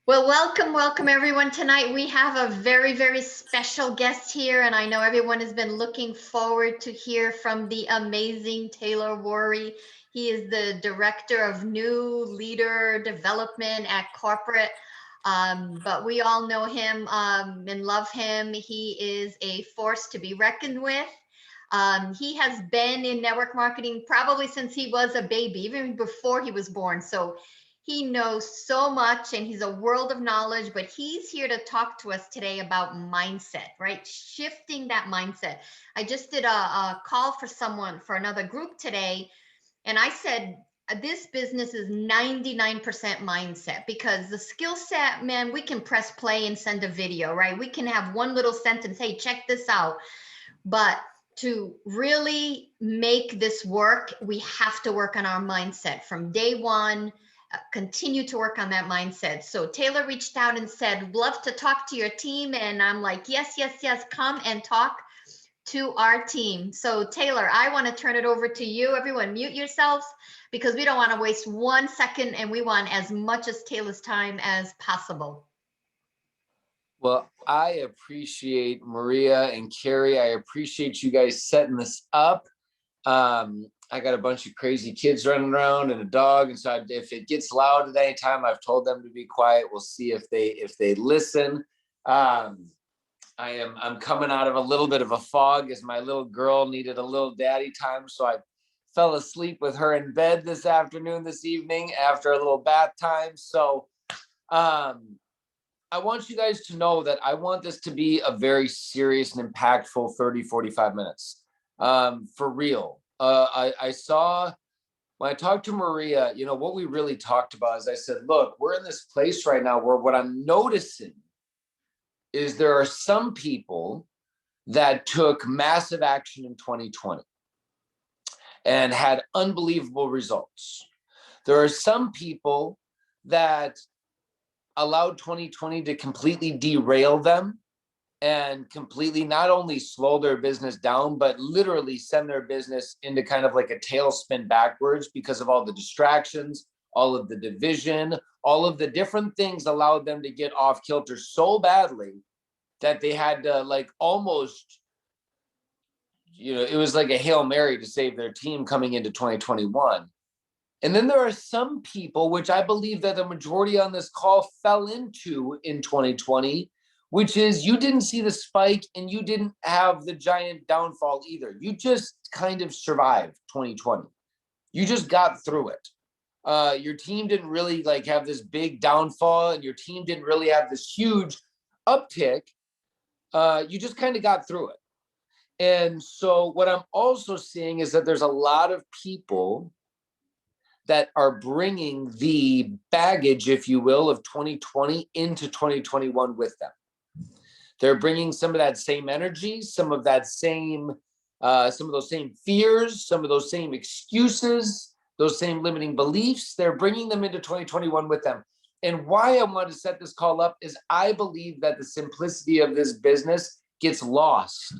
Well, welcome everyone. Tonight we have a very special guest here, and I know everyone has been looking forward to hear from the amazing Taylor Worre. He is the Director of New Leader Development at Corporate. But we all know him and love him. He is a force to be reckoned with. He has been in network marketing probably since he was a baby, even before he was born. So he knows so much and he's a world of knowledge, but he's here to talk to us today about mindset, right? Shifting that mindset. I just did a call for someone for another group today, and I said, this business is 99% mindset, because the skill set, man, we can press play and send a video, right? We can have one little sentence, hey, check this out. But to really make this work, we have to work on our mindset from day one, continue to work on that mindset. So Taylor reached out and said, love to talk to your team. And I'm like, yes, come and talk to our team. So Taylor, I want to turn it over to you. Everyone mute yourselves, because we don't want to waste 1 second and we want as much as Taylor's time as possible. Well, I appreciate Maria and Carrie. I appreciate you guys setting this up. I got a bunch of crazy kids running around and a dog, and so if it gets loud at any time, I've told them to be quiet. We'll see if they listen. I'm coming out of a little bit of a fog, as my little girl needed a little daddy time, so I fell asleep with her in bed this evening after a little bath time. So I want you guys to know that I want this to be a very serious and impactful 30, 45 minutes. For real. I saw, when I talked to Maria, what we really talked about is, I said, look, we're in this place right now where what I'm noticing is there are some people that took massive action in 2020 and had unbelievable results. There are some people that allowed 2020 to completely derail them and completely not only slow their business down, but literally send their business into kind of like a tailspin backwards because of all the distractions, all of the division, all of the different things allowed them to get off kilter so badly that they had to almost, it was like a Hail Mary to save their team coming into 2021. And then there are some people, which I believe that the majority on this call fell into in 2020, which is you didn't see the spike and you didn't have the giant downfall either. You just kind of survived 2020. You just got through it. Your team didn't really have this big downfall, and your team didn't really have this huge uptick. You just kind of got through it. And so what I'm also seeing is that there's a lot of people that are bringing the baggage, if you will, of 2020 into 2021 with them. They're bringing some of that same energy, some of those same fears, some of those same excuses, those same limiting beliefs. They're bringing them into 2021 with them. And why I want to set this call up is I believe that the simplicity of this business gets lost.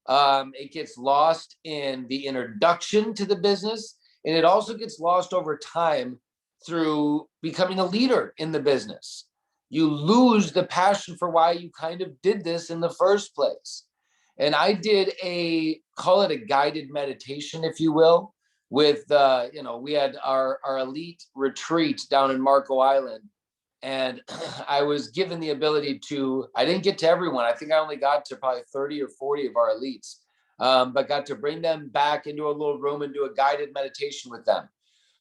It gets lost in the introduction to the business. And it also gets lost over time through becoming a leader in the business. You lose the passion for why you kind of did this in the first place. And I did call it a guided meditation, if you will, with, we had our elite retreat down in Marco Island. And I was given the ability I didn't get to everyone. I think I only got to probably 30 or 40 of our elites. But got to bring them back into a little room and do a guided meditation with them.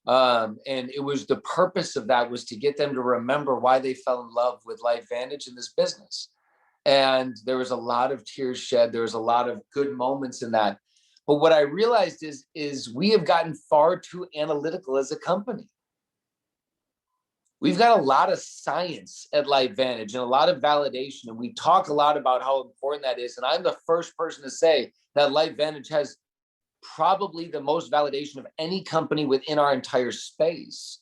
And it was the purpose of that was to get them to remember why they fell in love with LifeVantage in this business. And there was a lot of tears shed. There was a lot of good moments in that. But what I realized is we have gotten far too analytical as a company. We've got a lot of science at LifeVantage and a lot of validation, and we talk a lot about how important that is. And I'm the first person to say that LifeVantage has probably the most validation of any company within our entire space.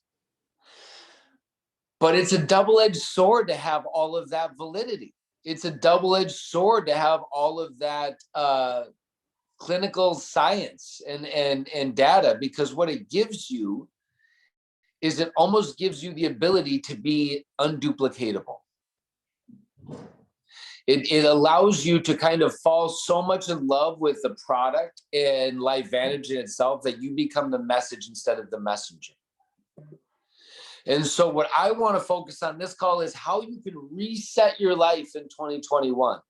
But it's a double-edged sword to have all of that validity. It's a double-edged sword to have all of that clinical science and data, because what it gives you is it almost gives you the ability to be unduplicatable. It allows you to kind of fall so much in love with the product and LifeVantage in itself that you become the message instead of the messenger. And so what I want to focus on this call is how you can reset your life in 2021.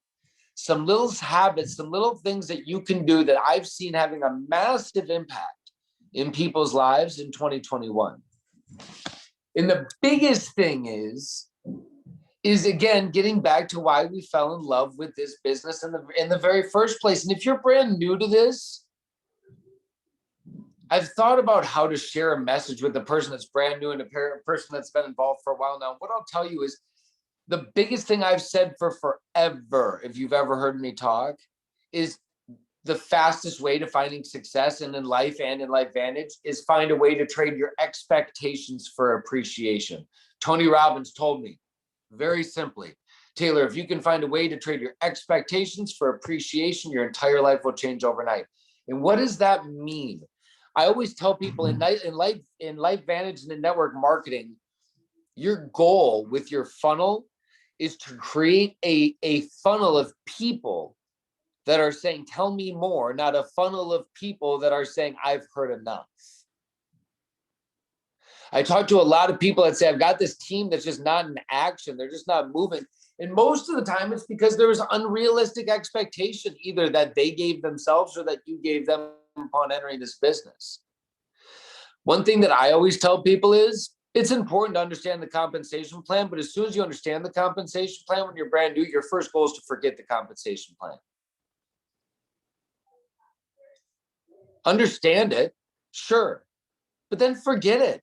Some little habits, some little things that you can do that I've seen having a massive impact in people's lives in 2021. And the biggest thing is again, getting back to why we fell in love with this business in the very first place. And if you're brand new to this, I've thought about how to share a message with the person that's brand new and a person that's been involved for a while now. What I'll tell you is the biggest thing I've said for forever, if you've ever heard me talk, is the fastest way to finding success in life and in LifeVantage is find a way to trade your expectations for appreciation. Tony Robbins told me very simply, Taylor, if you can find a way to trade your expectations for appreciation, your entire life will change overnight. And what does that mean? I always tell people in LifeVantage and in network marketing, your goal with your funnel is to create a funnel of people that are saying, tell me more, not a funnel of people that are saying, I've heard enough. I talk to a lot of people that say, I've got this team that's just not in action. They're just not moving. And most of the time it's because there was unrealistic expectation, either that they gave themselves or that you gave them upon entering this business. One thing that I always tell people is it's important to understand the compensation plan, but as soon as you understand the compensation plan when you're brand new, your first goal is to forget the compensation plan. Understand it, sure, but then forget it.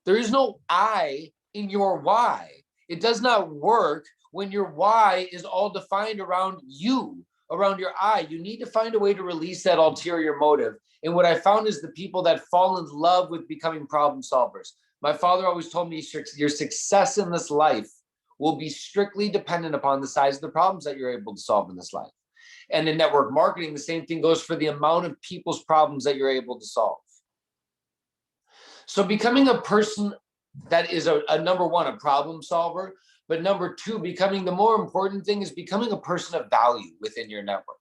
There is no I in your why. It does not work when your why is all defined around you, around your I. You need to find a way to release that ulterior motive. And what I found is the people that fall in love with becoming problem solvers. My father always told me your success in this life will be strictly dependent upon the size of the problems that you're able to solve in this life. And in network marketing, the same thing goes for the amount of people's problems that you're able to solve. So becoming a person that is a number one, a problem solver, but number two, becoming the more important thing is becoming a person of value within your network.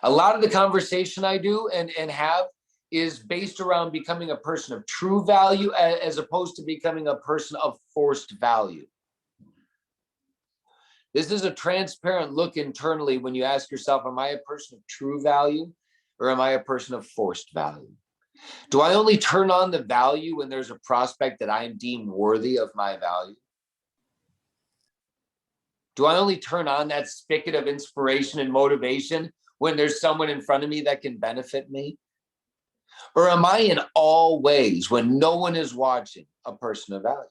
A lot of the conversation I do and have is based around becoming a person of true value as opposed to becoming a person of forced value. This is a transparent look internally when you ask yourself, am I a person of true value or am I a person of forced value? Do I only turn on the value when there's a prospect that I am deemed worthy of my value? Do I only turn on that spigot of inspiration and motivation when there's someone in front of me that can benefit me? Or am I in all ways, when no one is watching, a person of value?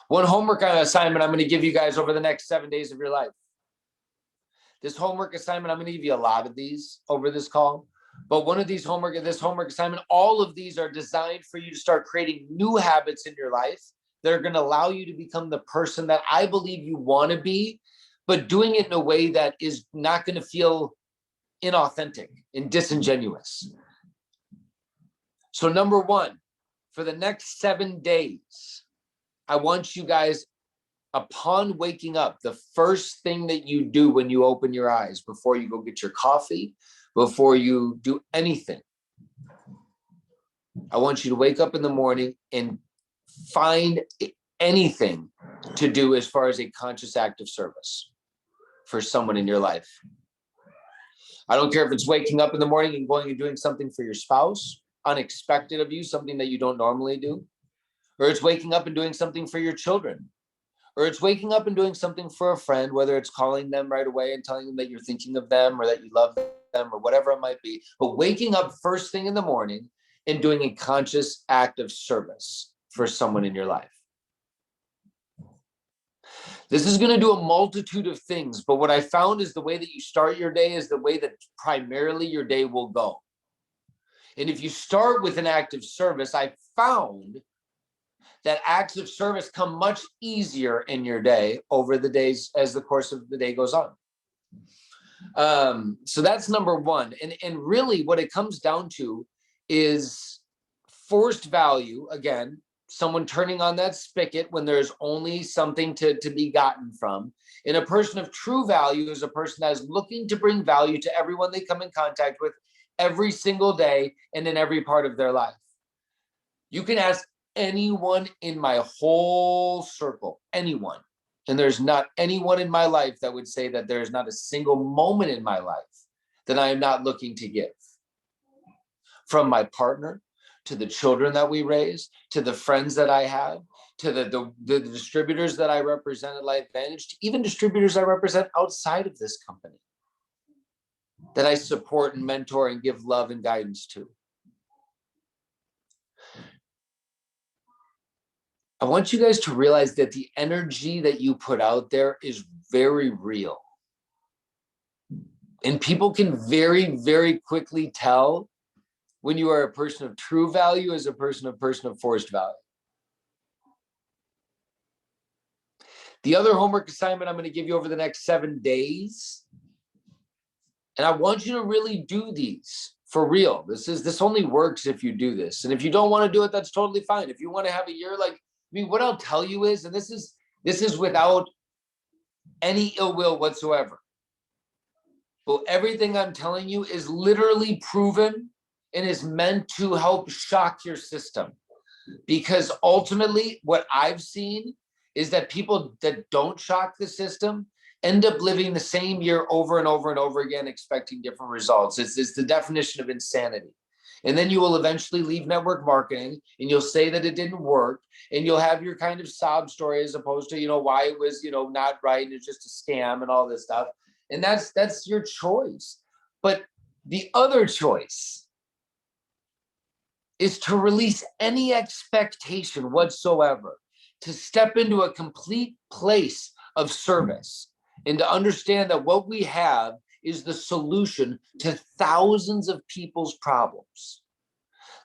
One homework assignment I'm going to give you guys over the next 7 days of your life. This homework assignment, I'm going to give you a lot of these over this call. But one of these homework assignment, all of these are designed for you to start creating new habits in your life that are going to allow you to become the person that I believe you want to be, but doing it in a way that is not going to feel inauthentic and disingenuous. So number one, for the next 7 days, I want you guys, upon waking up, the first thing that you do when you open your eyes, before you go get your coffee, before you do anything, I want you to wake up in the morning and find anything to do as far as a conscious act of service for someone in your life. I don't care if it's waking up in the morning and going and doing something for your spouse, unexpected of you, something that you don't normally do, or it's waking up and doing something for your children, or it's waking up and doing something for a friend, whether it's calling them right away and telling them that you're thinking of them or that you love them or whatever it might be. But waking up first thing in the morning and doing a conscious act of service for someone in your life. This is going to do a multitude of things, but what I found is the way that you start your day is the way that primarily your day will go. And if you start with an act of service, I found that acts of service come much easier in your day over the days as the course of the day goes on. So that's number one. And really what it comes down to is forced value. Again, someone turning on that spigot when there's only something to be gotten from. And a person of true value is a person that is looking to bring value to everyone they come in contact with every single day and in every part of their life. You can ask anyone in my whole circle, anyone, and there's not anyone in my life that would say that there's not a single moment in my life that I am not looking to give. From my partner, to the children that we raise, to the friends that I have, to the distributors that I represent at LifeVantage, to even distributors I represent outside of this company that I support and mentor and give love and guidance to. I want you guys to realize that the energy that you put out there is very real. And people can very, very quickly tell when you are a person of true value as a person of forced value. The other homework assignment I'm going to give you over the next 7 days, and I want you to really do these for real. This only works if you do this. And if you don't want to do it, that's totally fine. If you want to have a year, like, I mean, what I'll tell you is, and this is without any ill will whatsoever. But everything I'm telling you is literally proven and is meant to help shock your system. Because ultimately, what I've seen is that people that don't shock the system end up living the same year over and over and over again, expecting different results. It's the definition of insanity. And then you will eventually leave network marketing and you'll say that it didn't work, and you'll have your kind of sob story as opposed to, why it was, not right, and it's just a scam and all this stuff. And that's your choice. But the other choice is to release any expectation whatsoever, to step into a complete place of service, and to understand that what we have is the solution to thousands of people's problems,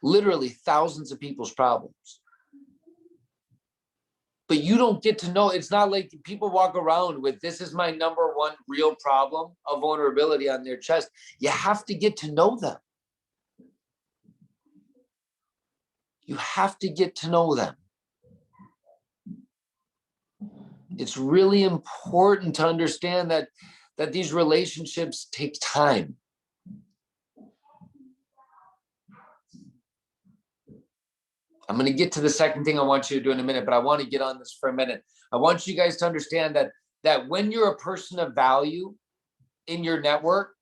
literally thousands of people's problems. But you don't get to know. It's not like people walk around with, this is my number one real problem of vulnerability on their chest. You have to get to know them. You have to get to know them. It's really important to understand that these relationships take time. I'm going to get to the second thing I want you to do in a minute, but I want to get on this for a minute. I want you guys to understand that when you're a person of value in your network,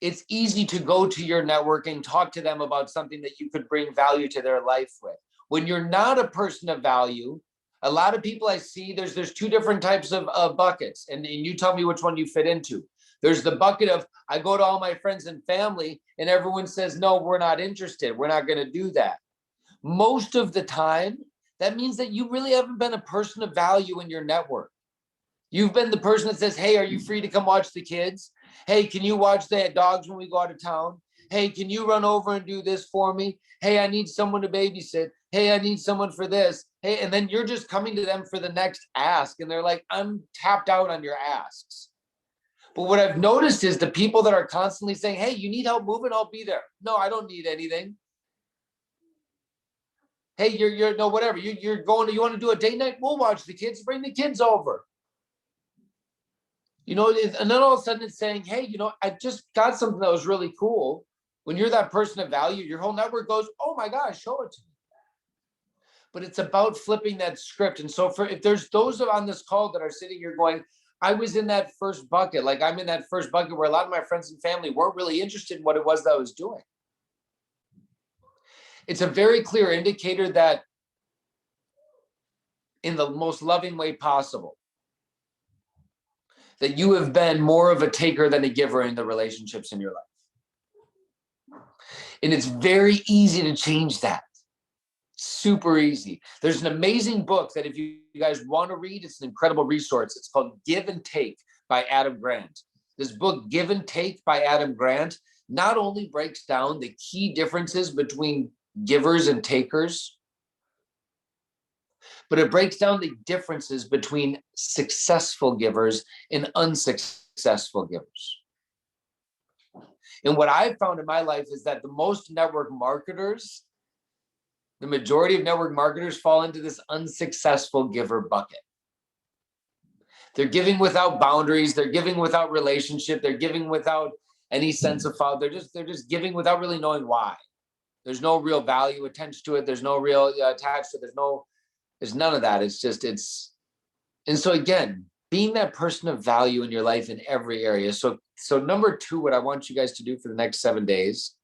it's easy to go to your network and talk to them about something that you could bring value to their life with. When you're not a person of value, a lot of people I see, there's two different types of buckets, and you tell me which one you fit into. There's the bucket of, I go to all my friends and family and everyone says, no, we're not interested. We're not going to do that. Most of the time, that means that you really haven't been a person of value in your network. You've been the person that says, hey, are you free to come watch the kids? Hey, can you watch the dogs when we go out of town? Hey, can you run over and do this for me? Hey, I need someone to babysit. Hey, I need someone for this. Hey, and then you're just coming to them for the next ask. And they're like, I'm tapped out on your asks. But what I've noticed is the people that are constantly saying, hey, you need help moving? I'll be there. No, I don't need anything. Hey, you're no, whatever. You want to do a date night? We'll watch the kids, bring the kids over. And then all of a sudden it's saying, hey, I just got something that was really cool. When you're that person of value, your whole network goes, oh my gosh, show it to me. But it's about flipping that script. And so if there's those on this call that are sitting here going, I was in that first bucket, like I'm in that first bucket where a lot of my friends and family weren't really interested in what it was that I was doing. It's a very clear indicator that, in the most loving way possible, that you have been more of a taker than a giver in the relationships in your life. And it's very easy to change that. Super easy. There's an amazing book that if you guys want to read, it's an incredible resource. It's called Give and Take by Adam Grant. This book, Give and Take by Adam Grant, not only breaks down the key differences between givers and takers, but it breaks down the differences between successful givers and unsuccessful givers. And what I've found in my life is that the majority of network marketers fall into this unsuccessful giver bucket. They're giving without boundaries. They're giving without relationship. They're giving without any sense of follow. They're just giving without really knowing why. There's no real value attached to it. There's no real attached to it. There's none of that. And so again, being that person of value in your life in every area. So number 2, what I want you guys to do for the next 7 days,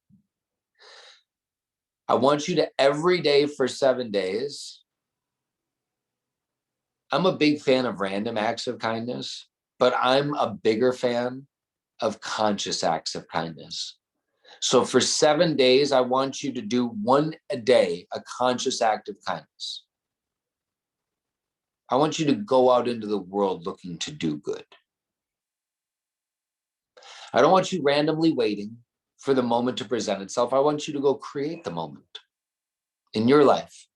I want you to every day for 7 days. I'm a big fan of random acts of kindness, but I'm a bigger fan of conscious acts of kindness. So for 7 days, I want you to do one a day, a conscious act of kindness. I want you to go out into the world looking to do good. I don't want you randomly waiting for the moment to present itself. I want you to go create the moment in your life.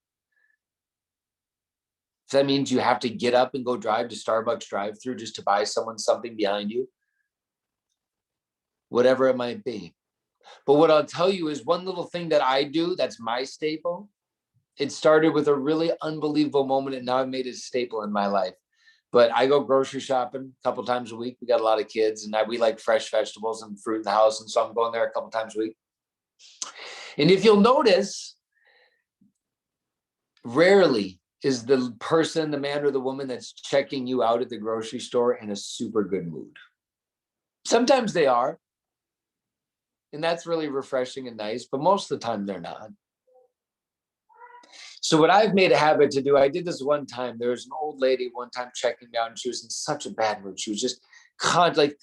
If that means you have to get up and go drive to Starbucks drive-through just to buy someone something behind you, whatever it might be. But what I'll tell you is one little thing that I do that's my staple. It started with a really unbelievable moment, and now I've made it a staple in my life. But I go grocery shopping a couple times a week. We got a lot of kids, and we like fresh vegetables and fruit in the house, and so I'm going there a couple times a week. And if you'll notice, rarely is the person, the man or the woman that's checking you out at the grocery store in a super good mood. Sometimes they are, and that's really refreshing and nice, but most of the time they're not. So what I've made a habit to do, I did this one time. There was an old lady one time checking me out, and she was in such a bad mood. She was just like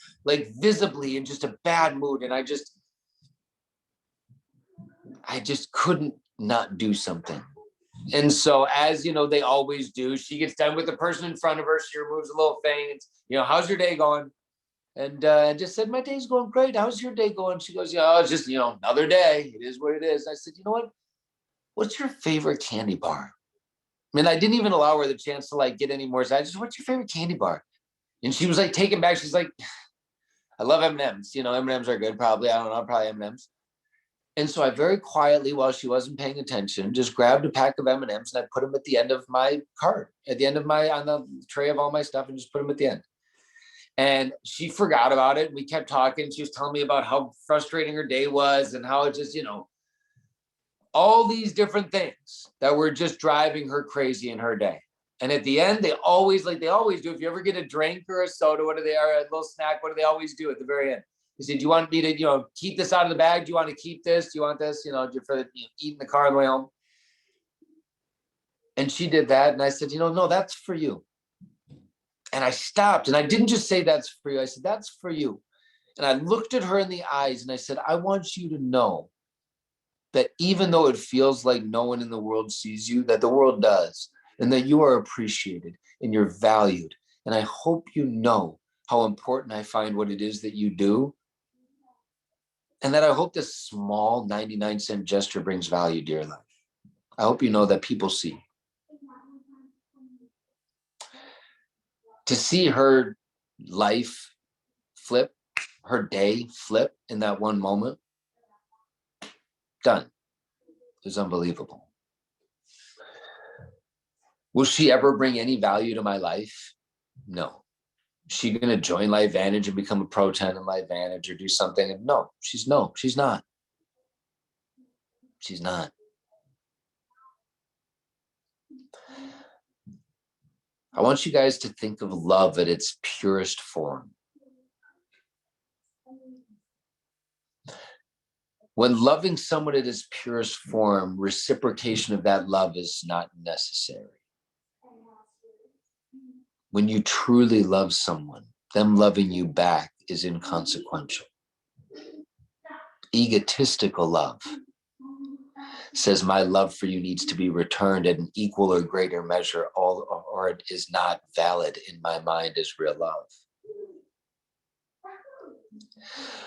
visibly in just a bad mood, and I just couldn't not do something. And so, as you know, they always do, she gets done with the person in front of her. She removes a little thing. It's, how's your day going? And I just said, my day's going great. How's your day going? She goes, it's just, another day. It is what it is. I said, you know what? What's your favorite candy bar? I mean, I didn't even allow her the chance to get any more. So I just, what's your favorite candy bar? And she was taken back. She's like, I love M&Ms. M&Ms are good. Probably, I don't know, probably M&Ms. And so I very quietly, while she wasn't paying attention, just grabbed a pack of M&Ms and I put them at the end of my cart, on the tray of all my stuff, and just put them at the end. And she forgot about it. We kept talking. She was telling me about how frustrating her day was and how it just, all these different things that were just driving her crazy in her day. And at the end, they always do. If you ever get a drink or a soda, what do they are, a little snack, what do they always do at the very end? He said, do you want me to, keep this out of the bag? Do you want to keep this? Do you want this, for eat in the car on the way home? And she did that. And I said, no, that's for you. And I stopped, and I didn't just say that's for you. I said, that's for you. And I looked at her in the eyes and I said, I want you to know that even though it feels like no one in the world sees you, that the world does, and that you are appreciated and you're valued. And I hope you know how important I find what it is that you do. And that I hope this small 99-cent gesture brings value to your life. I hope you know that people see. To see her life flip, her day flip in that one moment, done. It was unbelievable. Will she ever bring any value to my life? No. Is she going to join LifeVantage and become a pro 10 in LifeVantage or do something? No, she's not. She's not. I want you guys to think of love at its purest form. When loving someone at its purest form, reciprocation of that love is not necessary. When you truly love someone, them loving you back is inconsequential. Egotistical love says my love for you needs to be returned at an equal or greater measure, or it is not valid in my mind as real love.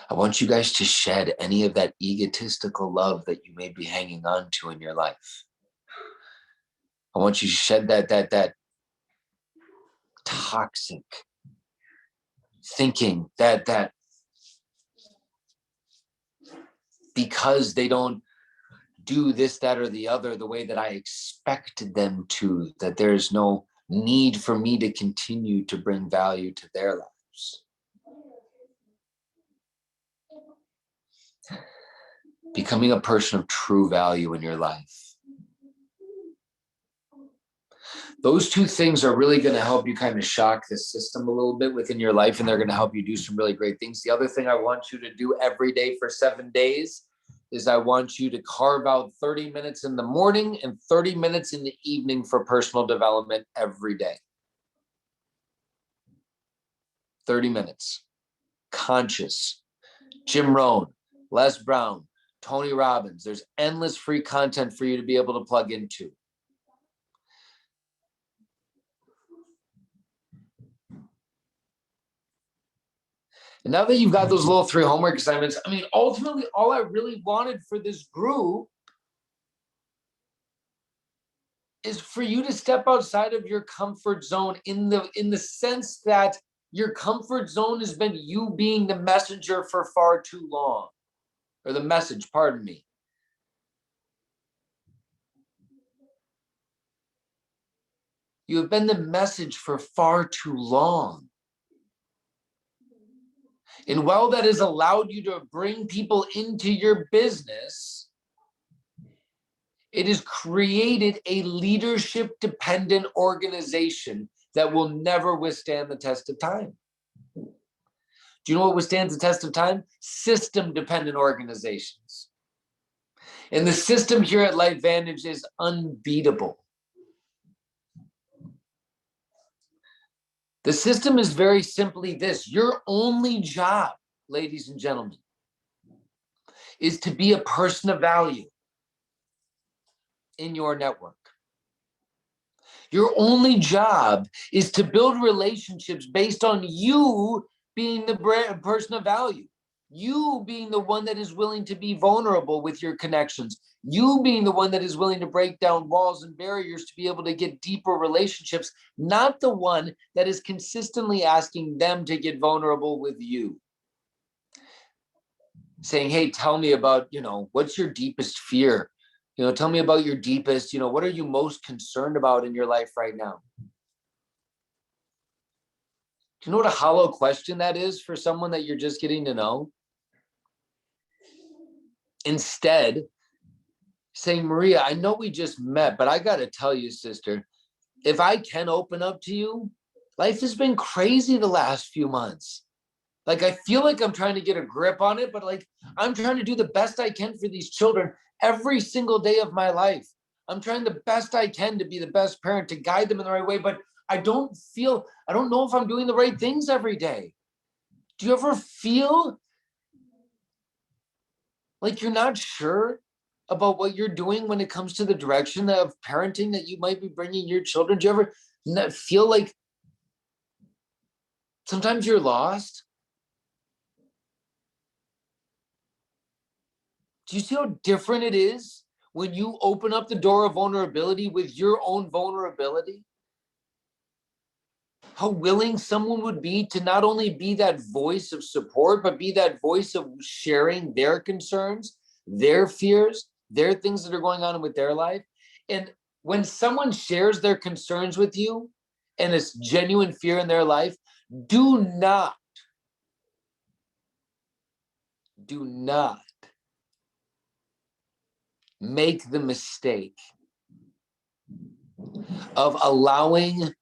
I want you guys to shed any of that egotistical love that you may be hanging on to in your life. I want you to shed that toxic thinking, that because they don't do this, that, or the other the way that I expected them to, that there's no need for me to continue to bring value to their lives. Becoming a person of true value in your life. Those two things are really going to help you kind of shock the system a little bit within your life, and they're going to help you do some really great things. The other thing I want you to do every day for 7 days is I want you to carve out 30 minutes in the morning and 30 minutes in the evening for personal development every day. 30 minutes. Conscious. Jim Rohn, Les Brown, Tony Robbins. There's endless free content for you to be able to plug into. And now that you've got those little 3 homework assignments, I mean, ultimately, all I really wanted for this group is for you to step outside of your comfort zone in the sense that your comfort zone has been you being the messenger for far too long, or the message, pardon me. You have been the message for far too long. And while that has allowed you to bring people into your business, it has created a leadership-dependent organization that will never withstand the test of time. Do you know what withstands the test of time? System-dependent organizations. And the system here at LifeVantage is unbeatable. The system is very simply this. Your only job, ladies and gentlemen, is to be a person of value in your network. Your only job is to build relationships based on you being the person of value. You being the one that is willing to be vulnerable with your connections. You being the one that is willing to break down walls and barriers to be able to get deeper relationships, not the one that is consistently asking them to get vulnerable with you. Saying, hey, tell me about, what's your deepest fear? Tell me about your deepest, what are you most concerned about in your life right now? Do you know what a hollow question that is for someone that you're just getting to know? Instead, saying, Maria, I know we just met, but I got to tell you, sister, if I can open up to you, life has been crazy the last few months. Like, I feel like I'm trying to get a grip on it, but I'm trying to do the best I can for these children every single day of my life. I'm trying the best I can to be the best parent, to guide them in the right way, but I don't know if I'm doing the right things every day. Do you ever feel like you're not sure about what you're doing when it comes to the direction of parenting that you might be bringing your children? Do you ever feel like sometimes you're lost? Do you see how different it is when you open up the door of vulnerability with your own vulnerability? How willing someone would be to not only be that voice of support, but be that voice of sharing their concerns, their fears, their things that are going on with their life. And when someone shares their concerns with you and it's genuine fear in their life, do not make the mistake of allowing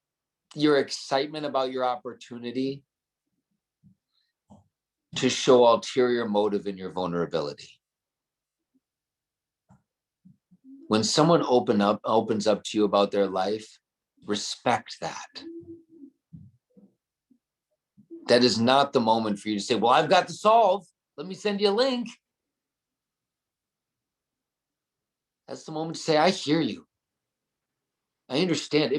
your excitement about your opportunity to show ulterior motive in your vulnerability. When someone opens up to you about their life, respect that. That is not the moment for you to say, well, I've got the solve. Let me send you a link. That's the moment to say, I hear you. I understand.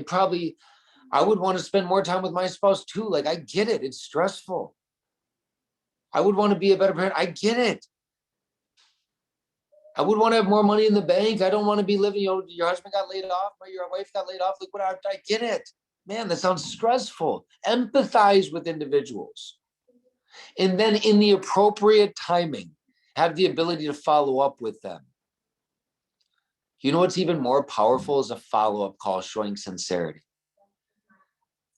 I would want to spend more time with my spouse too. Like, I get it. It's stressful. I would want to be a better parent. I get it. I would want to have more money in the bank. I don't want to be living, your husband got laid off, or your wife got laid off. Look what I get it. Man, that sounds stressful. Empathize with individuals. And then in the appropriate timing, have the ability to follow up with them. You know what's even more powerful is a follow-up call showing sincerity.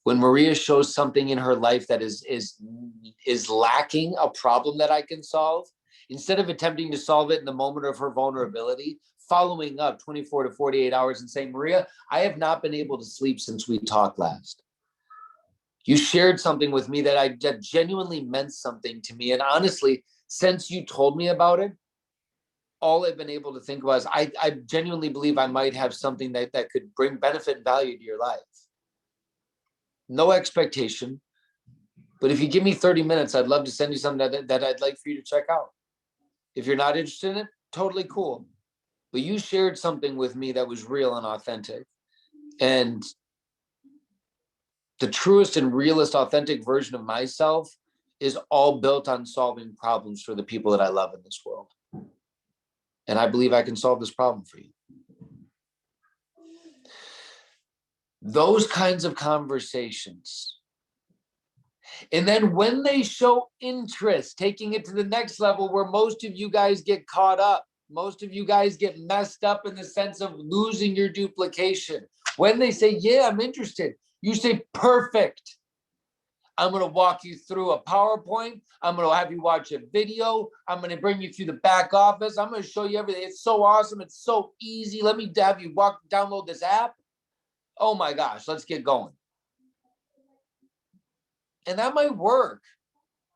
When Maria shows something in her life that is lacking a problem that I can solve, instead of attempting to solve it in the moment of her vulnerability, following up 24 to 48 hours and saying, Maria, I have not been able to sleep since we talked last. You shared something with me that genuinely meant something to me. And honestly, since you told me about it, all I've been able to think about is I genuinely believe I might have something that could bring benefit and value to your life. No expectation, but if you give me 30 minutes, I'd love to send you something that I'd like for you to check out. If you're not interested in it, totally cool. But you shared something with me that was real and authentic. And the truest and realest authentic version of myself is all built on solving problems for the people that I love in this world. And I believe I can solve this problem for you. Those kinds of conversations. And then when they show interest, taking it to the next level where most of you guys get caught up, most of you guys get messed up in the sense of losing your duplication. When they say, yeah, I'm interested, you say, perfect. I'm going to walk you through a PowerPoint. I'm going to have you watch a video. I'm going to bring you through the back office. I'm going to show you everything. It's so awesome. It's so easy. Let me have you download this app. Oh my gosh, let's get going. And that might work.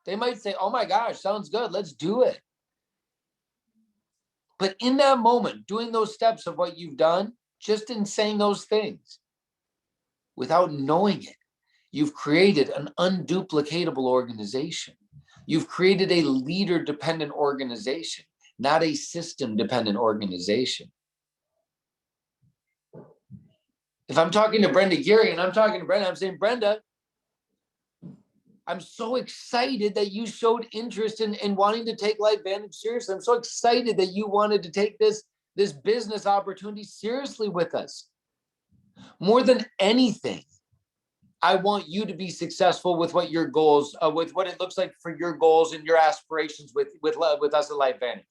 They might say, oh my gosh, sounds good. Let's do it. But in that moment, doing those steps of what you've done, just in saying those things, without knowing it, you've created an unduplicatable organization. You've created a leader-dependent organization, not a system-dependent organization. If I'm talking to Brenda Geary and I'm talking to Brenda, I'm saying, Brenda, I'm so excited that you showed interest in wanting to take LifeVantage seriously. I'm so excited that you wanted to take this business opportunity seriously with us. More than anything, I want you to be successful with what your goals, with what it looks like for your goals and your aspirations with us at LifeVantage.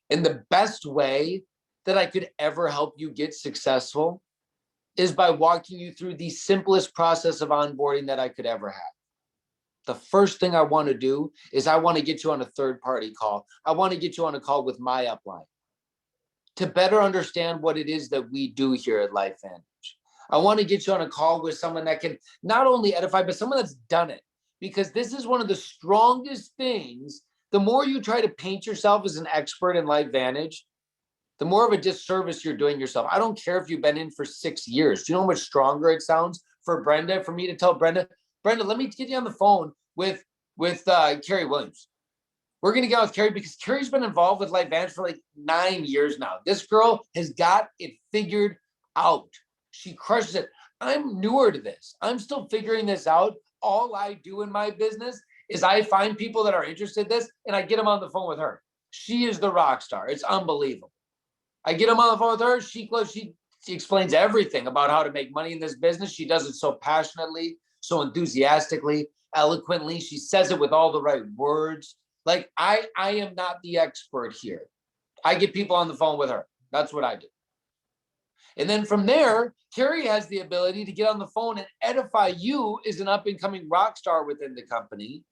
And the best way that I could ever help you get successful is by walking you through the simplest process of onboarding that I could ever have. The first thing I want to do is I want to get you on a third-party call. I want to get you on a call with my upline to better understand what it is that we do here at LifeVantage. I want to get you on a call with someone that can not only edify, but someone that's done it. Because this is one of the strongest things. The more you try to paint yourself as an expert in LifeVantage, the more of a disservice you're doing yourself. I don't care if you've been in for 6 years. Do you know how much stronger it sounds for Brenda, for me to tell Brenda, let me get you on the phone with Carrie Williams. We're going to get with Carrie because Carrie's been involved with LifeVantage for like 9 years now. This girl has got it figured out. She crushes it. I'm newer to this. I'm still figuring this out. All I do in my business is I find people that are interested in this and I get them on the phone with her. She is the rock star. It's unbelievable. I get them on the phone with her. She explains everything about how to make money in this business. She does it so passionately, so enthusiastically, eloquently. She says it with all the right words. Like I am not the expert here. I get people on the phone with her. That's what I do. And then from there, Carrie has the ability to get on the phone and edify you as an up-and-coming rock star within the company.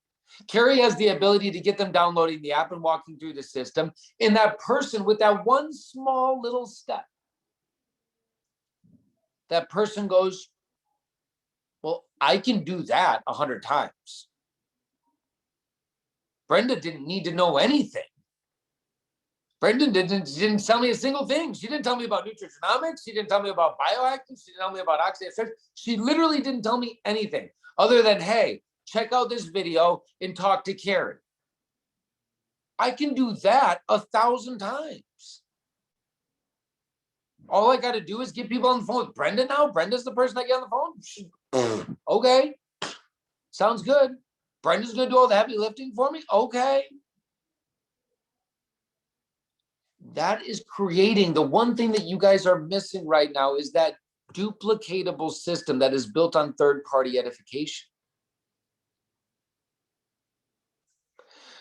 Carrie has the ability to get them downloading the app and walking through the system. And that person with that one small little step, that person goes, well, I can do that 100 times. Brenda didn't need to know anything. Brenda didn't tell me a single thing. She didn't tell me about nutrigenomics. She didn't tell me about biohacking. She didn't tell me about oxidative stress. She literally didn't tell me anything other than, hey, check out this video and talk to Carrie. I can do that 1,000 times. All I got to do is get people on the phone with Brenda now. Brenda's the person I get on the phone. Okay. Sounds good. Brenda's going to do all the heavy lifting for me. Okay. That is creating the one thing that you guys are missing right now is that duplicatable system that is built on third-party edification.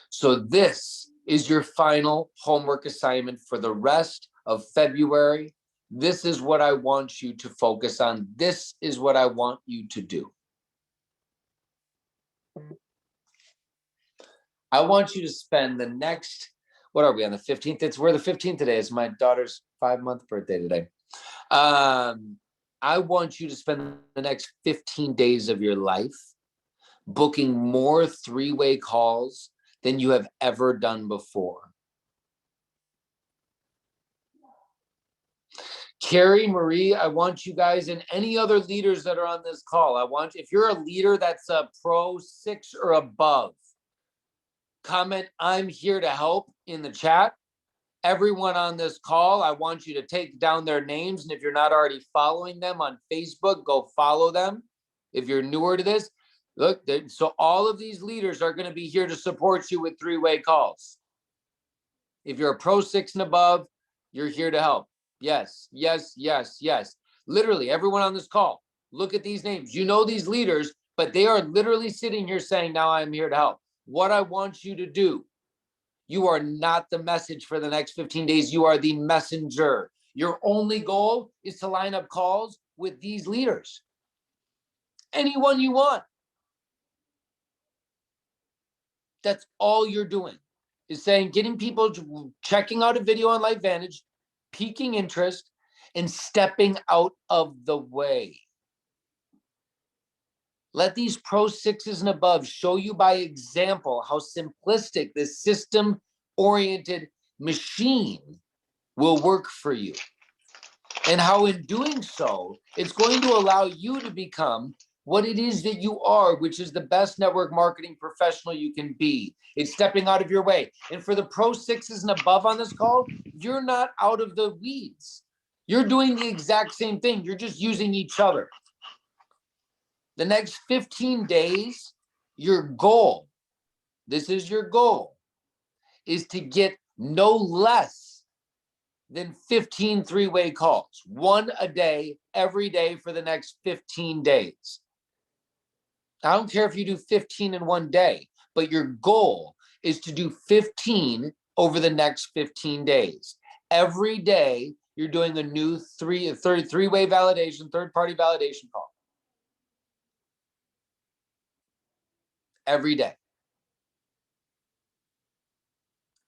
So this is your final homework assignment for the rest of February. This is what I want you to focus on. This is what I want you to do. I want you to spend the next, what are we on the 15th? We're the 15th today. It's my daughter's 5-month birthday today. I want you to spend the next 15 days of your life booking more 3-way calls than you have ever done before. Carrie, Marie, I want you guys and any other leaders that are on this call, if you're a leader that's a Pro 6 or above, comment, I'm here to help in the chat. Everyone on this call, I want you to take down their names. And if you're not already following them on Facebook, go follow them. If you're newer to this, look, so all of these leaders are going to be here to support you with 3-way calls. If you're a Pro 6 and above, you're here to help. Yes, yes, yes, yes. Literally, everyone on this call, look at these names. You know these leaders, but they are literally sitting here saying, now I'm here to help. What I want you to do, you are not the message for the next 15 days. You are the messenger. Your only goal is to line up calls with these leaders. Anyone you want. That's all you're doing, is saying, getting people checking out a video on LifeVantage, piquing interest, and stepping out of the way. Let these Pro 6s and above show you by example how simplistic this system-oriented machine will work for you. And how in doing so, it's going to allow you to become what it is that you are, which is the best network marketing professional you can be. It's stepping out of your way. And for the Pro 6s and above on this call, you're not out of the weeds. You're doing the exact same thing. You're just using each other. The next 15 days, your goal, this is your goal, is to get no less than 15 3-way calls, 1 a day, every day for the next 15 days. I don't care if you do 15 in 1 day, but your goal is to do 15 over the next 15 days. Every day, you're doing a new 3-way validation, third-party validation call. Every day.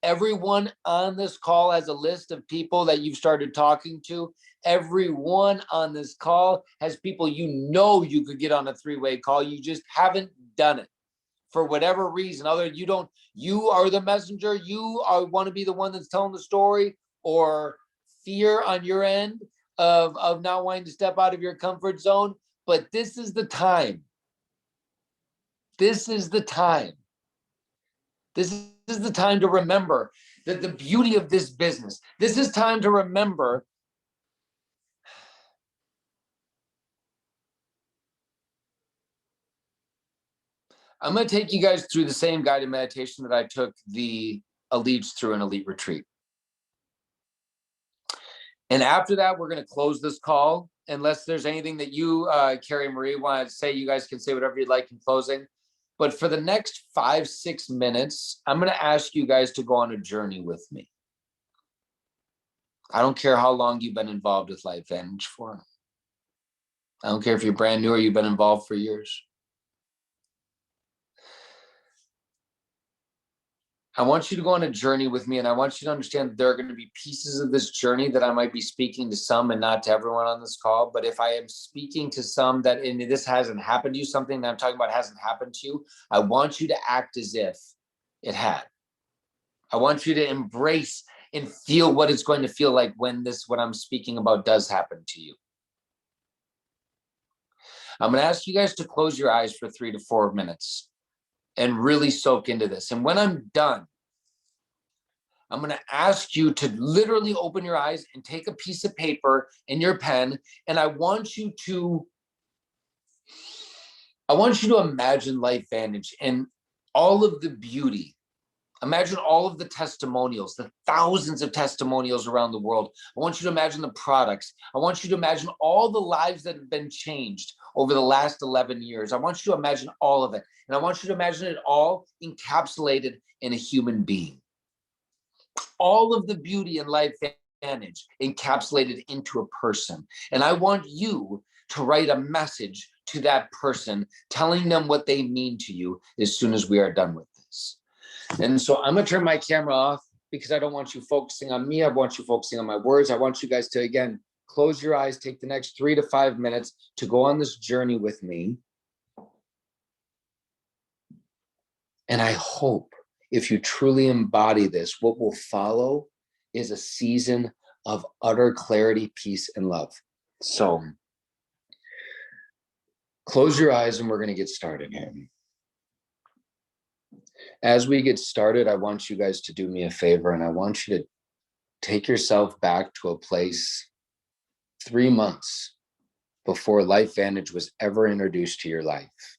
Everyone on this call has a list of people that you've started talking to. Everyone on this call has people you know you could get on a 3-way call. You just haven't done it for whatever reason. You are the messenger. You want to be the one that's telling the story, or fear on your end of not wanting to step out of your comfort zone. But this is the time. This is the time. This is the time to remember that the beauty of this business. This is time to remember I'm going to take you guys through the same guided meditation that I took the elites through an elite retreat. And after that, we're going to close this call. Unless there's anything that you, Carrie and Marie, want to say, you guys can say whatever you'd like in closing. But for the next 5-6 minutes, I'm going to ask you guys to go on a journey with me. I don't care how long you've been involved with LifeVantage for. I don't care if you're brand new or you've been involved for years. I want you to go on a journey with me, and I want you to understand that there are going to be pieces of this journey that I might be speaking to some and not to everyone on this call. But if I am speaking to some that, and this hasn't happened to you, something that I'm talking about hasn't happened to you, I want you to act as if it had. I want you to embrace and feel what it's going to feel like when what I'm speaking about does happen to you. I'm going to ask you guys to close your eyes for 3 to 4 minutes and really soak into this. And when I'm done, I'm going to ask you to literally open your eyes and take a piece of paper and your pen. And I want you to imagine LifeVantage and all of the beauty. Imagine all of the testimonials, the thousands of testimonials around the world. I want you to imagine the products. I want you to imagine all the lives that have been changed over the last 11 years. I want you to imagine all of it. And I want you to imagine it all encapsulated in a human being. all of the beauty and life advantage encapsulated into a person. And I want you to write a message to that person, telling them what they mean to you as soon as we are done with this. And so I'm going to turn my camera off because I don't want you focusing on me. I want you focusing on my words. I want you guys to, again, close your eyes, take the next 3 to 5 minutes to go on this journey with me. And I hope if you truly embody this, what will follow is a season of utter clarity, peace, and love. So close your eyes and we're going to get started here. As we get started, I want you guys to do me a favor, and I want you to take yourself back to a place 3 months before LifeVantage was ever introduced to your life.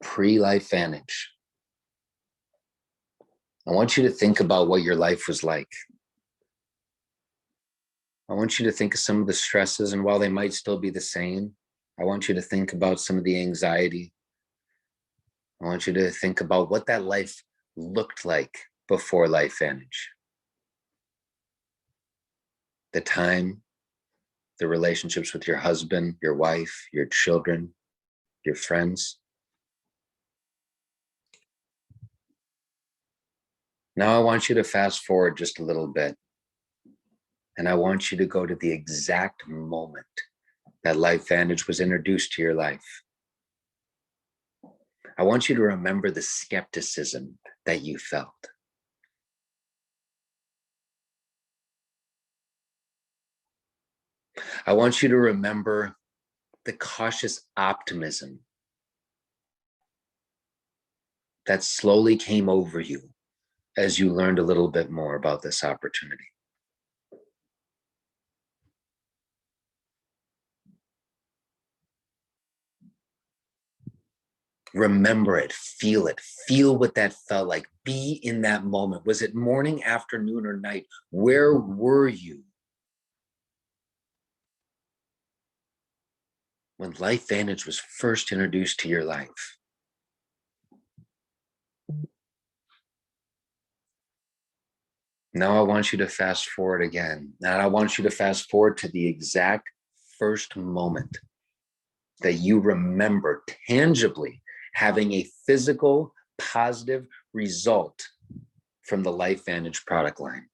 Pre-LifeVantage. I want you to think about what your life was like. I want you to think of some of the stresses, and while they might still be the same, I want you to think about some of the anxiety. I want you to think about what that life looked like before LifeVantage. The time, the relationships with your husband, your wife, your children, your friends. Now I want you to fast forward just a little bit. And I want you to go to the exact moment that LifeVantage was introduced to your life. I want you to remember the skepticism that you felt. I want you to remember the cautious optimism that slowly came over you as you learned a little bit more about this opportunity. Remember it, feel what that felt like. Be in that moment. Was it morning, afternoon, or night? Where were you when LifeVantage was first introduced to your life? Now I want you to fast forward again. Now I want you to fast forward to the exact first moment that you remember tangibly having a physical, positive result from the LifeVantage product line.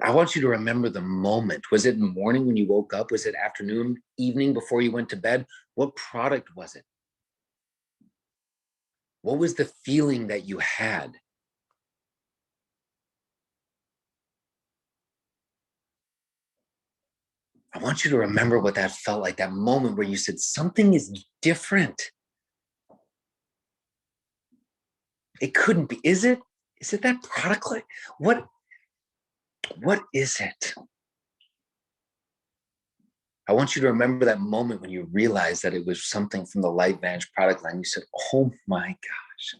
I want you to remember the moment. Was it in the morning when you woke up? Was it afternoon, evening before you went to bed? What product was it? What was the feeling that you had? I want you to remember what that felt like, that moment where you said, something is different. It couldn't be. Is it? Is it that product line? What is it? I want you to remember that moment when you realized that it was something from the LifeVantage product line. You said, oh my gosh.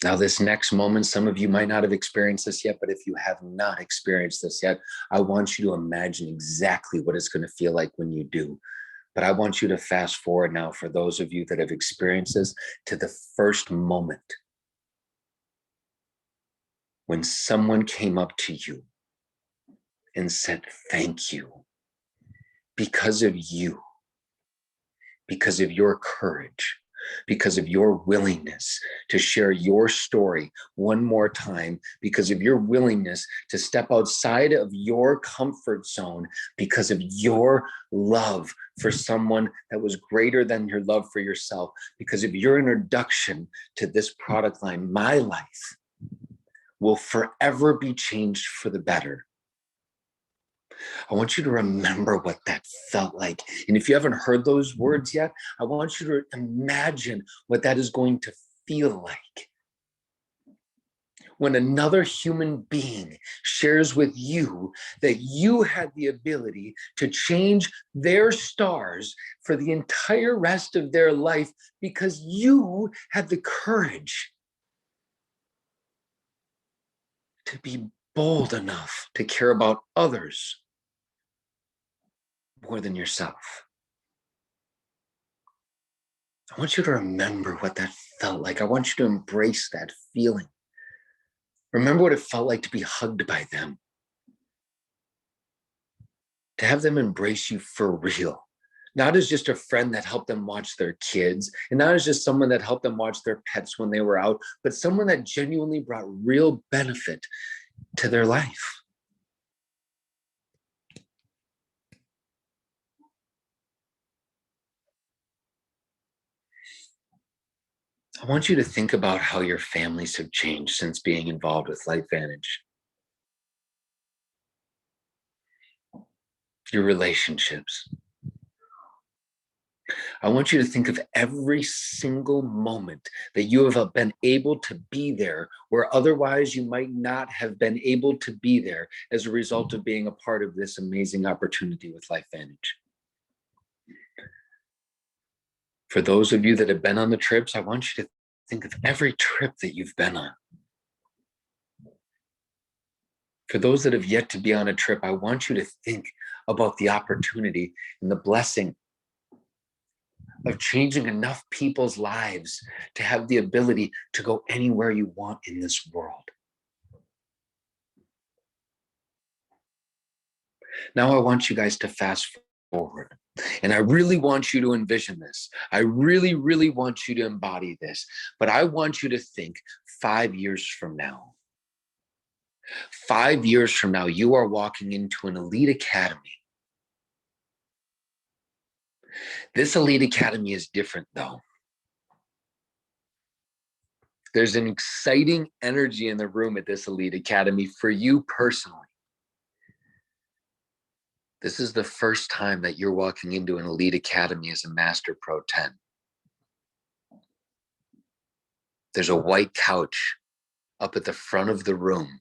Now, this next moment, some of you might not have experienced this yet, but if you have not experienced this yet, I want you to imagine exactly what it's going to feel like when you do. But I want you to fast forward now, for those of you that have experienced this, to the first moment when someone came up to you and said, thank you, because of you, because of your courage, because of your willingness to share your story one more time, because of your willingness to step outside of your comfort zone, because of your love for someone that was greater than your love for yourself, because of your introduction to this product line. My life will forever be changed for the better. I want you to remember what that felt like. And if you haven't heard those words yet, I want you to imagine what that is going to feel like when another human being shares with you that you had the ability to change their stars for the entire rest of their life because you had the courage to be bold enough to care about others more than yourself. I want you to remember what that felt like. I want you to embrace that feeling. Remember what it felt like to be hugged by them. To have them embrace you for real. Not as just a friend that helped them watch their kids, and not as just someone that helped them watch their pets when they were out, but someone that genuinely brought real benefit to their life. I want you to think about how your families have changed since being involved with LifeVantage. Your relationships. I want you to think of every single moment that you have been able to be there where otherwise you might not have been able to be there as a result of being a part of this amazing opportunity with LifeVantage. For those of you that have been on the trips, I want you to think of every trip that you've been on. For those that have yet to be on a trip, I want you to think about the opportunity and the blessing of changing enough people's lives to have the ability to go anywhere you want in this world. Now I want you guys to fast forward. And I really want you to envision this. I really, really want you to embody this. But I want you to think 5 years from now. 5 years from now, you are walking into an elite academy. This elite academy is different, though. There's an exciting energy in the room at this elite academy for you personally. This is the first time that you're walking into an elite academy as a Master Pro 10. There's a white couch up at the front of the room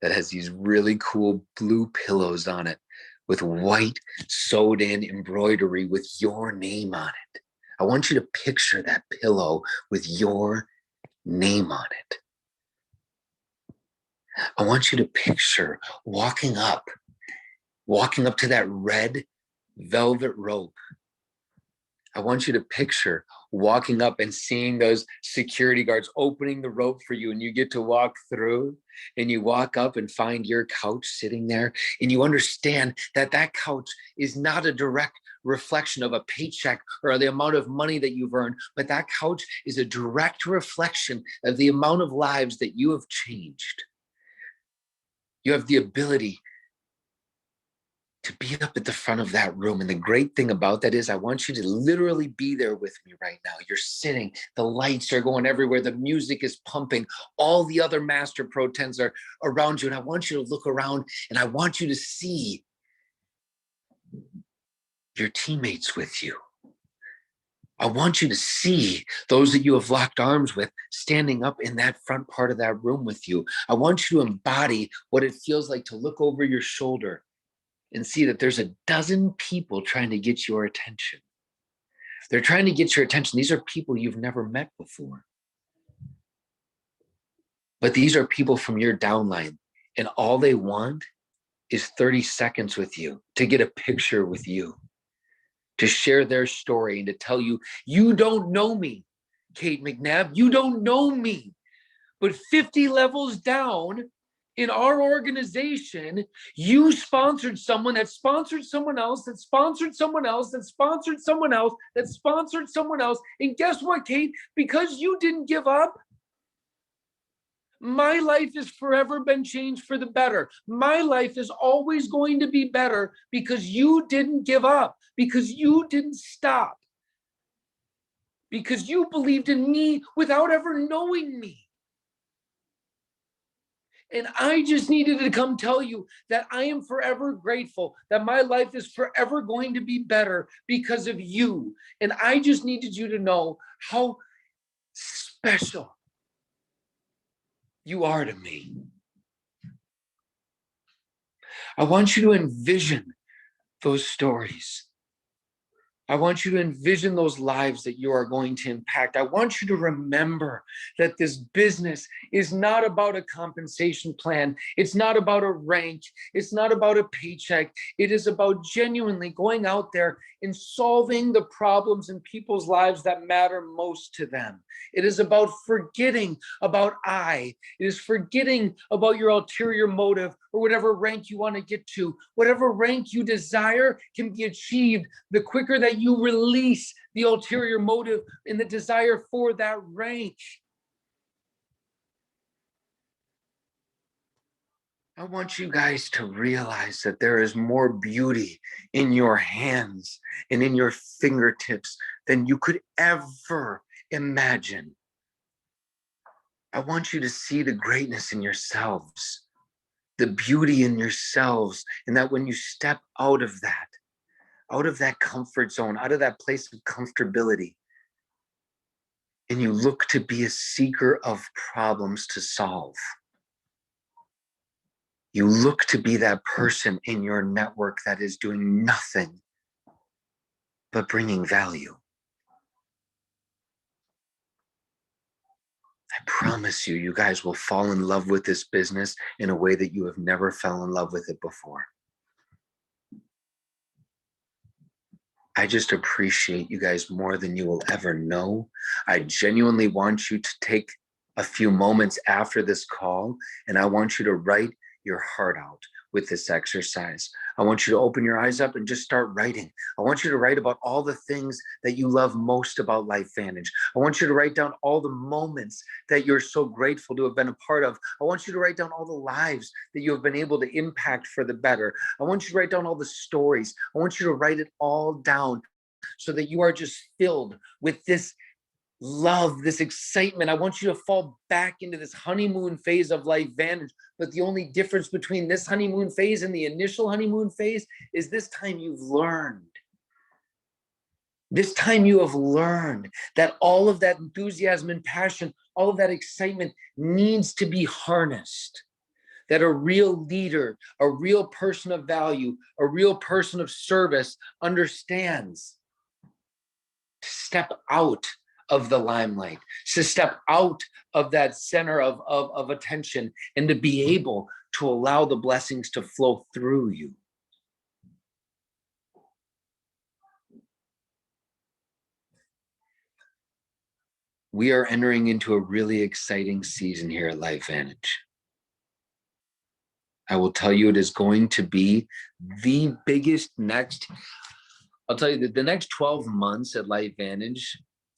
that has these really cool blue pillows on it with white sewed in embroidery with your name on it. I want you to picture that pillow with your name on it. I want you to picture walking up to that red velvet rope. I want you to picture walking up and seeing those security guards opening the rope for you, and you get to walk through, and you walk up and find your couch sitting there, and you understand that that couch is not a direct reflection of a paycheck or the amount of money that you've earned, but that couch is a direct reflection of the amount of lives that you have changed. You have the ability to be up at the front of that room. And the great thing about that is I want you to literally be there with me right now. You're sitting, the lights are going everywhere, the music is pumping, all the other Master Pro 10s are around you. And I want you to look around and I want you to see your teammates with you. I want you to see those that you have locked arms with standing up in that front part of that room with you. I want you to embody what it feels like to look over your shoulder and see that there's a dozen people trying to get your attention. They're trying to get your attention. These are people you've never met before. But these are people from your downline, and all they want is 30 seconds with you, to get a picture with you, to share their story and to tell you, you don't know me, Kate McNabb, you don't know me, but 50 levels down in our organization, you sponsored someone that sponsored someone else, that sponsored someone else, that sponsored someone else, that sponsored someone else. And guess what, Kate? Because you didn't give up, my life has forever been changed for the better. My life is always going to be better because you didn't give up, because you didn't stop, because you believed in me without ever knowing me. And I just needed to come tell you that I am forever grateful, that my life is forever going to be better because of you. And I just needed you to know how special you are to me. I want you to envision those stories. I want you to envision those lives that you are going to impact. I want you to remember that this business is not about a compensation plan. It's not about a rank. It's not about a paycheck. It is about genuinely going out there and solving the problems in people's lives that matter most to them. It is about forgetting about I. It is forgetting about your ulterior motive or whatever rank you want to get to. Whatever rank you desire can be achieved the quicker that you release the ulterior motive and the desire for that rank. I want you guys to realize that there is more beauty in your hands and in your fingertips than you could ever imagine. I want you to see the greatness in yourselves, the beauty in yourselves, and that when you step out of that comfort zone, out of that place of comfortability, and you look to be a seeker of problems to solve. You look to be that person in your network that is doing nothing but bringing value. I promise you, you guys will fall in love with this business in a way that you have never fell in love with it before. I just appreciate you guys more than you will ever know. I genuinely want you to take a few moments after this call, and I want you to write your heart out with this exercise. I want you to open your eyes up and just start writing. I want you to write about all the things that you love most about LifeVantage. I want you to write down all the moments that you're so grateful to have been a part of. I want you to write down all the lives that you have been able to impact for the better. I want you to write down all the stories. I want you to write it all down so that you are just filled with this love, this excitement. I want you to fall back into this honeymoon phase of LifeVantage. But the only difference between this honeymoon phase and the initial honeymoon phase is this time you've learned. This time you have learned that all of that enthusiasm and passion, all of that excitement needs to be harnessed. That a real leader, a real person of value, a real person of service understands to step out of the limelight, to step out of that center of attention, and to be able to allow the blessings to flow through you. We are entering into a really exciting season here at LifeVantage. I will tell you, it is going to be the biggest I'll tell you that the next 12 months at LifeVantage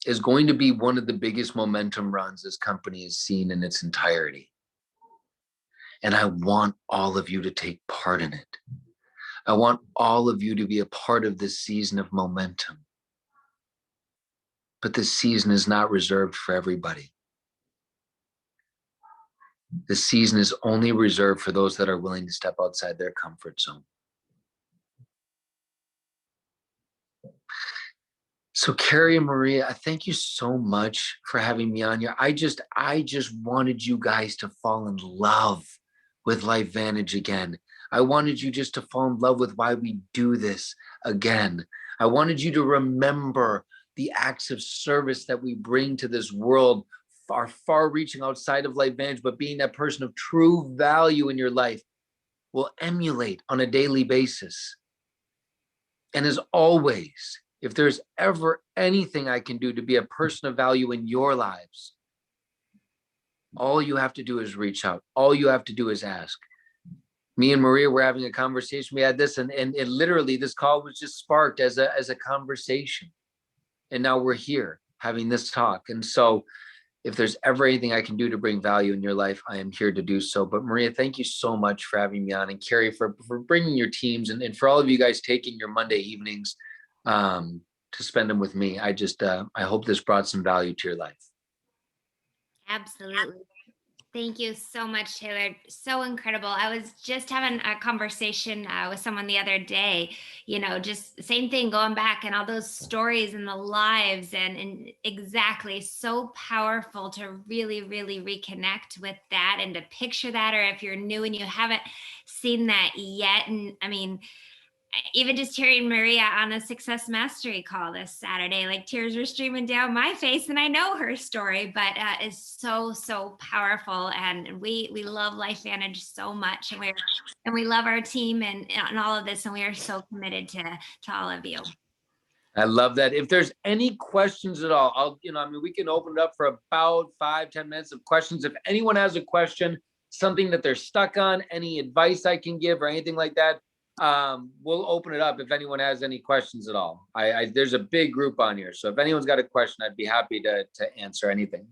is going to be one of the biggest momentum runs this company has seen in its entirety. And I want all of you to take part in it. I want all of you to be a part of this season of momentum. But this season is not reserved for everybody. This season is only reserved for those that are willing to step outside their comfort zone. So Carrie and Maria, I thank you so much for having me on here. I just wanted you guys to fall in love with LifeVantage again. I wanted you just to fall in love with why we do this again. I wanted you to remember the acts of service that we bring to this world, far reaching outside of LifeVantage, but being that person of true value in your life will emulate on a daily basis. And as always, if there's ever anything I can do to be a person of value in your lives, all you have to do is reach out. All you have to do is ask. Me and Maria were having a conversation. We had this, and it literally, this call was just sparked as a conversation. And now we're here having this talk. And so if there's ever anything I can do to bring value in your life, I am here to do so. But Maria, thank you so much for having me on, and Carrie for bringing your teams, and for all of you guys taking your Monday evenings to spend them with me. I hope this brought some value to your life. Absolutely. Thank you so much, Taylor. So incredible. I was just having a conversation with someone the other day, just same thing, going back and all those stories and the lives and exactly, so powerful to really, really reconnect with that and to picture that, or if you're new and you haven't seen that yet. And I mean, even just hearing Maria on a success mastery call this Saturday, like tears were streaming down my face, and I know her story, but is so powerful. And we love LifeVantage so much, and we love our team and all of this, and we are so committed to all of you. I love that. If there's any questions at all, we can open it up for about 5-10 minutes of questions. If anyone has a question, something that they're stuck on, any advice I can give or anything like that, we'll open it up if anyone has any questions at all. There's a big group on here, so if anyone's got a question, I'd be happy to answer anything.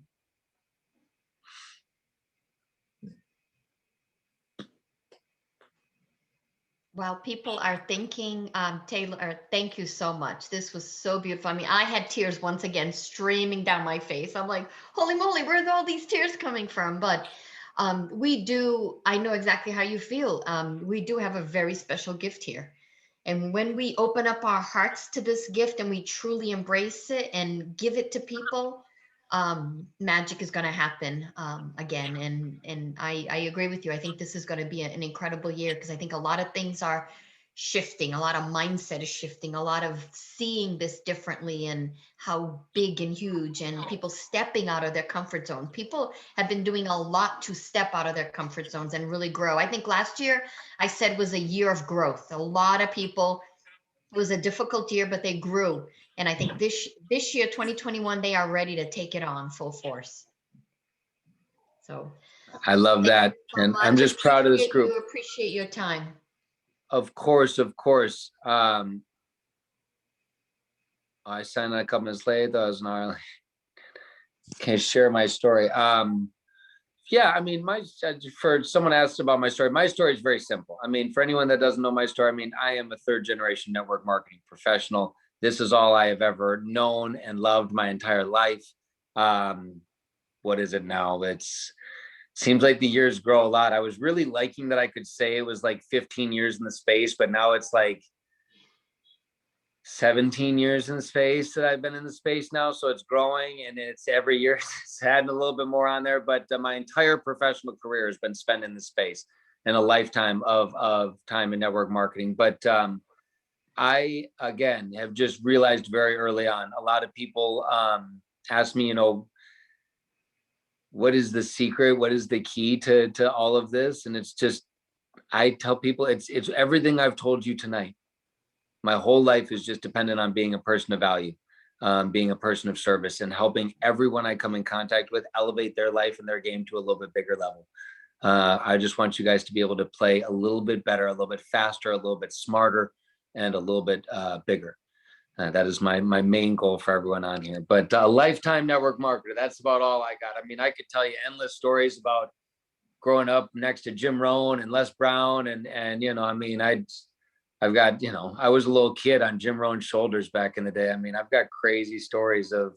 Well, people are thinking, Taylor, thank you so much. This was so beautiful. I mean, I had tears once again streaming down my face. I'm like, holy moly, where are all these tears coming from? But I know exactly how you feel. We do have a very special gift here. And when we open up our hearts to this gift and we truly embrace it and give it to people, magic is going to happen again. And I agree with you. I think this is going to be an incredible year, because I think a lot of things are shifting. A lot of mindset is shifting, a lot of seeing this differently and how big and huge, and people stepping out of their comfort zone. People have been doing a lot to step out of their comfort zones and really grow. I think last year I said was a year of growth. A lot of people, it was a difficult year, but they grew. And I think this year, 2021, they are ready to take it on full force. So I love that. so And much. I'm just proud of this Appreciate group. you, appreciate your time. Of course. I signed a couple minutes late. That was gnarly. Can I share my story? Yeah, I mean, for someone asked about my story is very simple. I mean, for anyone that doesn't know my story, I mean, I am a 3rd generation network marketing professional. This is all I have ever known and loved my entire life. What is it now? Seems like the years grow a lot. I was really liking that I could say it was like 15 years in the space, but now it's like 17 years in the space that I've been in the space now. So it's growing, and it's every year it's adding a little bit more on there, but my entire professional career has been spent in the space, and a lifetime of time in network marketing. But I, again, have just realized very early on, a lot of people ask me, what is the secret? What is the key to all of this? And it's just, I tell people it's everything I've told you tonight. My whole life is just dependent on being a person of value, being a person of service, and helping everyone I come in contact with elevate their life and their game to a little bit bigger level. I just want you guys to be able to play a little bit better, a little bit faster, a little bit smarter, and a little bit bigger. That is my main goal for everyone on here. But a lifetime network marketer, that's about all I got. I mean, I could tell you endless stories about growing up next to Jim Rohn and Les Brown. And I mean, I've got, I was a little kid on Jim Rohn's shoulders back in the day. I mean, I've got crazy stories of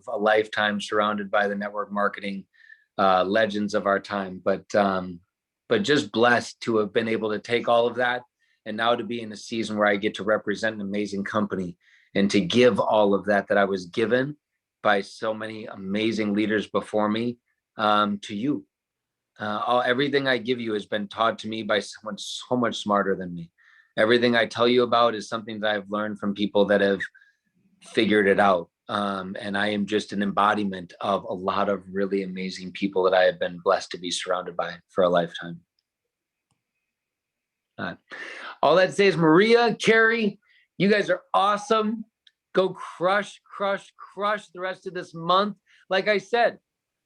a lifetime surrounded by the network marketing legends of our time. But just blessed to have been able to take all of that, and now to be in a season where I get to represent an amazing company and to give all of that I was given by so many amazing leaders before me to you. Everything I give you has been taught to me by someone so much smarter than me. Everything I tell you about is something that I've learned from people that have figured it out. And I am just an embodiment of a lot of really amazing people that I have been blessed to be surrounded by for a lifetime. All that to say is, Maria, Carrie, you guys are awesome. Go crush the rest of this month. Like I said,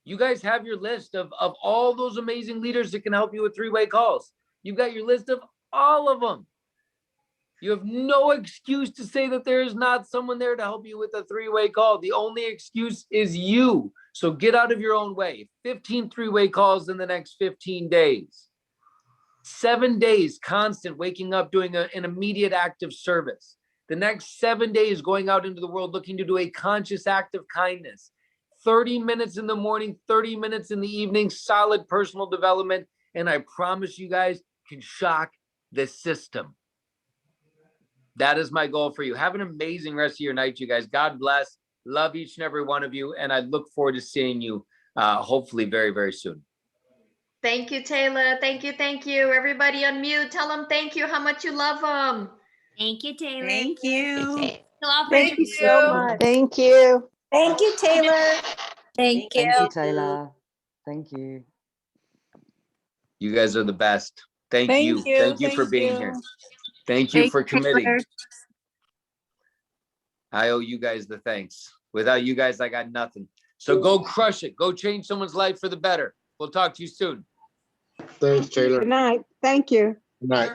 you guys have your list of all those amazing leaders that can help you with 3-way calls. You've got your list of all of them. You have no excuse to say that there is not someone there to help you with a 3-way call. The only excuse is you. So get out of your own way. 15 3-way calls in the next 15 days. 7 days constant waking up, doing an immediate act of service. The next 7 days going out into the world looking to do a conscious act of kindness. 30 minutes in the morning, 30 minutes in the evening, solid personal development. And I promise you guys can shock the system. That is my goal for you. Have an amazing rest of your night, you guys. God bless. Love each and every one of you. And I look forward to seeing you hopefully very, very soon. Thank you, Taylor. Thank you. Everybody unmute. Tell them thank you, how much you love them. Thank you, Taylor. Thank you. Okay. Thank you so much. Thank you. Thank you, Taylor. Thank Thank you, Taylor. Thank you. You guys are the best. Thank you. Thank you for being here. Thank you for committing. I owe you guys the thanks. Without you guys, I got nothing. So go crush it. Go change someone's life for the better. We'll talk to you soon. Thanks, Taylor. Good night. Thank you. Good night.